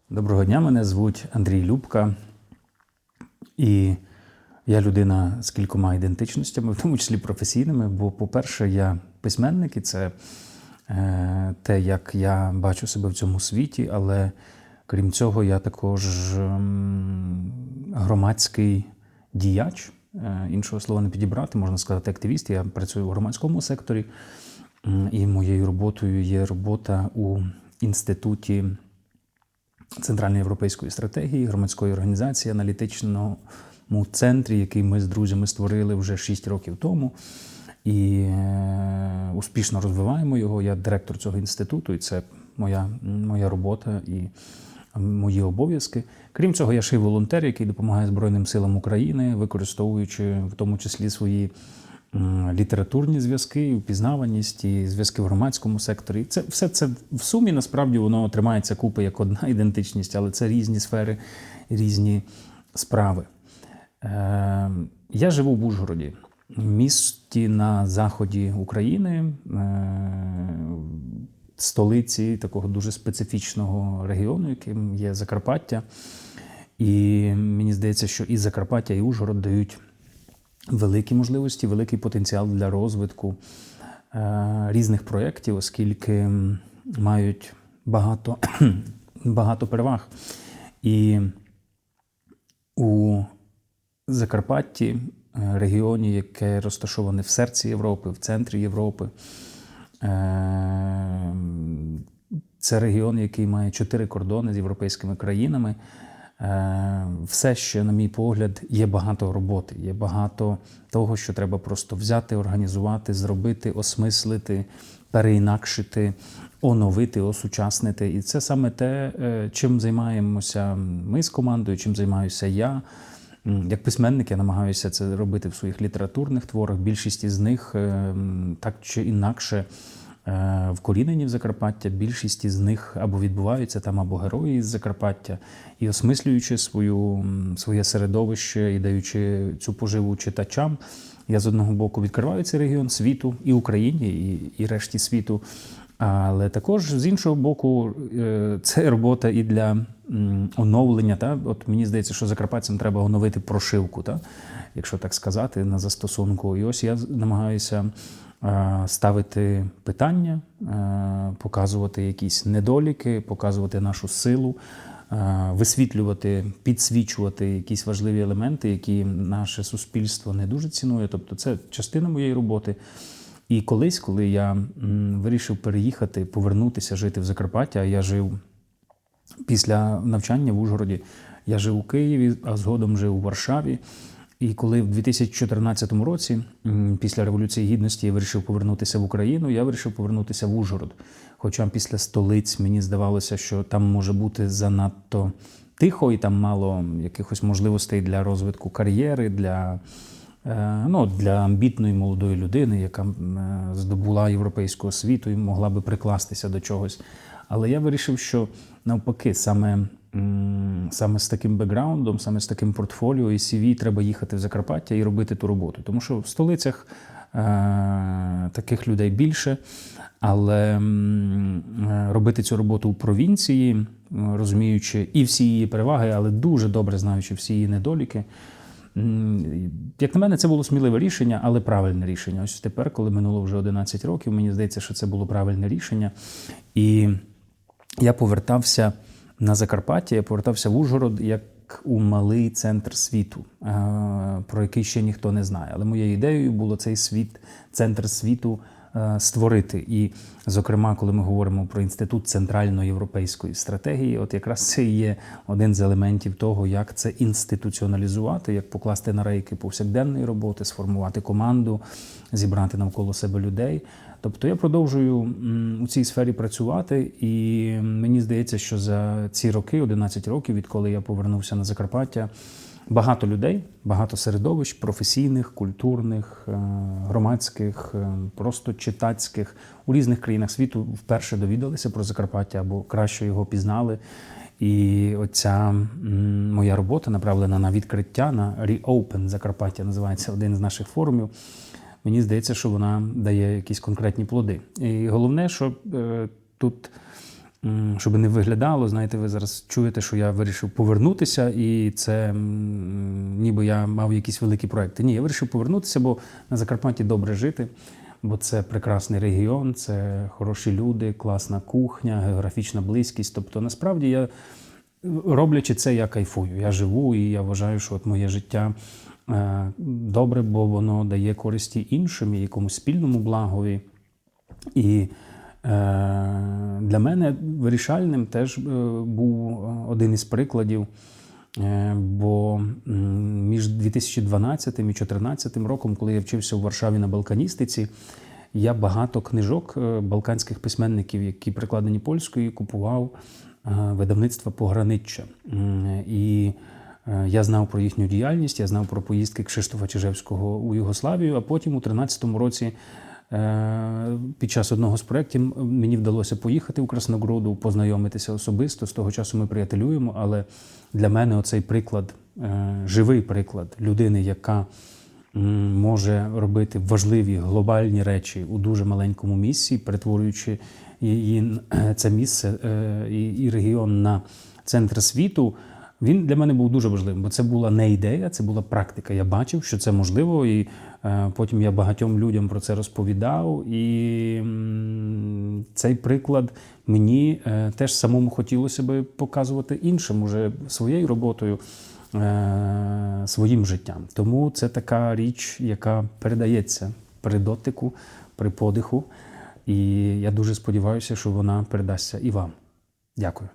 Доброго дня, мене звуть Андрій Любка, і я людина з кількома ідентичностями, в тому числі професійними, бо, по-перше, я письменник, і це те, як я бачу себе в цьому світі, але крім цього, я також громадський діяч, іншого слова не підібрати, можна сказати, активіст. Я працюю в громадському секторі, і моєю роботою є робота у Інституті Центральної європейської стратегії, громадської організації, аналітичному центрі, який ми з друзями створили вже 6 років тому. І успішно розвиваємо його. Я директор цього інституту, і це моя робота і мої обов'язки. Крім цього, я ще й волонтер, який допомагає Збройним силам України, використовуючи в тому числі свої літературні зв'язки, впізнаваність і зв'язки в громадському секторі. Все це в сумі, насправді, воно тримається купи як одна ідентичність, але це різні сфери, різні справи. Я живу в Ужгороді, місті на заході України, столиці такого дуже специфічного регіону, яким є Закарпаття. І мені здається, що і Закарпаття, і Ужгород дають великі можливості, великий потенціал для розвитку різних проєктів, оскільки мають багато переваг. І у Закарпатті, регіоні, яке розташоване в серці Європи, в центрі Європи, це регіон, який має 4 кордони з європейськими країнами. Все ще, на мій погляд, є багато роботи, є багато того, що треба просто взяти, організувати, зробити, осмислити, переінакшити, оновити, осучаснити. І це саме те, чим займаємося ми з командою, чим займаюся я. Як письменник я намагаюся це робити в своїх літературних творах. Більшість із них так чи інакше вкорінені в Закарпаття, більшість із них або відбуваються там, або герої із Закарпаття. І осмислюючи своє середовище і даючи цю поживу читачам, я з одного боку відкриваю цей регіон світу і Україні, і решті світу. Але також, з іншого боку, це робота і для оновлення. Та? От мені здається, що закарпатцям треба оновити прошивку, та? Якщо так сказати, на застосунку. І ось я намагаюся ставити питання, показувати якісь недоліки, показувати нашу силу, висвітлювати, підсвічувати якісь важливі елементи, які наше суспільство не дуже цінує. Тобто це частина моєї роботи. І колись, коли я вирішив переїхати, повернутися жити в Закарпаття, я жив після навчання в Ужгороді, я жив у Києві, а згодом жив у Варшаві. І коли в 2014 році, після Революції Гідності, я вирішив повернутися в Україну, я вирішив повернутися в Ужгород. Хоча після столиць мені здавалося, що там може бути занадто тихо, і там мало якихось можливостей для розвитку кар'єри, для амбітної молодої людини, яка здобула європейську освіту і могла би прикластися до чогось. Але я вирішив, що навпаки, саме з таким бекграундом, саме з таким портфоліо і CV треба їхати в Закарпаття і робити ту роботу. Тому що в столицях таких людей більше, але робити цю роботу у провінції, розуміючи і всі її переваги, але дуже добре знаючи всі її недоліки, як на мене, це було сміливе рішення, але правильне рішення. Ось тепер, коли минуло вже 11 років, мені здається, що це було правильне рішення. І я повертався на Закарпаття, я повертався в Ужгород як у малий центр світу, про який ще ніхто не знає. Але моєю ідеєю було цей центр світу створити. І, зокрема, коли ми говоримо про Інститут Центральної європейської стратегії, от якраз це і є один з елементів того, як це інституціоналізувати, як покласти на рейки повсякденної роботи, сформувати команду, зібрати навколо себе людей. Тобто я продовжую у цій сфері працювати, і мені здається, що за ці роки, 11 років, відколи я повернувся на Закарпаття, багато людей, багато середовищ професійних, культурних, громадських, просто читацьких у різних країнах світу вперше довідалися про Закарпаття або краще його пізнали. І оця моя робота, направлена на відкриття, на Reopen Закарпаття, називається один з наших форумів. Мені здається, що вона дає якісь конкретні плоди. І головне, що тут щоб не виглядало. Знаєте, ви зараз чуєте, що я вирішив повернутися, і це ніби я мав якісь великі проекти. Ні, я вирішив повернутися, бо на Закарпатті добре жити, бо це прекрасний регіон, це хороші люди, класна кухня, географічна близькість. Тобто, насправді, я, роблячи це, я кайфую. Я живу, і я вважаю, що от моє життя добре, бо воно дає користі іншим і якомусь спільному благові. І для мене вирішальним теж був один із прикладів, бо між 2012 і 2014 роком, коли я вчився у Варшаві на балканістиці, я багато книжок балканських письменників, які перекладені польською, купував видавництва «Пограниччя». І я знав про їхню діяльність, я знав про поїздки Кшиштофа Чижевського у Югославію, а потім у 2013 році під час одного з проєктів мені вдалося поїхати у Красногроду, познайомитися особисто. З того часу ми приятелюємо, але для мене оцей приклад, живий приклад людини, яка може робити важливі глобальні речі у дуже маленькому місці, перетворюючи її, це місце і регіон на центр світу. Він для мене був дуже важливим, бо це була не ідея, це була практика. Я бачив, що це можливо, і потім я багатьом людям про це розповідав. І цей приклад мені теж самому хотілося би показувати іншим уже своєю роботою, своїм життям. Тому це така річ, яка передається при дотику, при подиху. І я дуже сподіваюся, що вона передасться і вам. Дякую.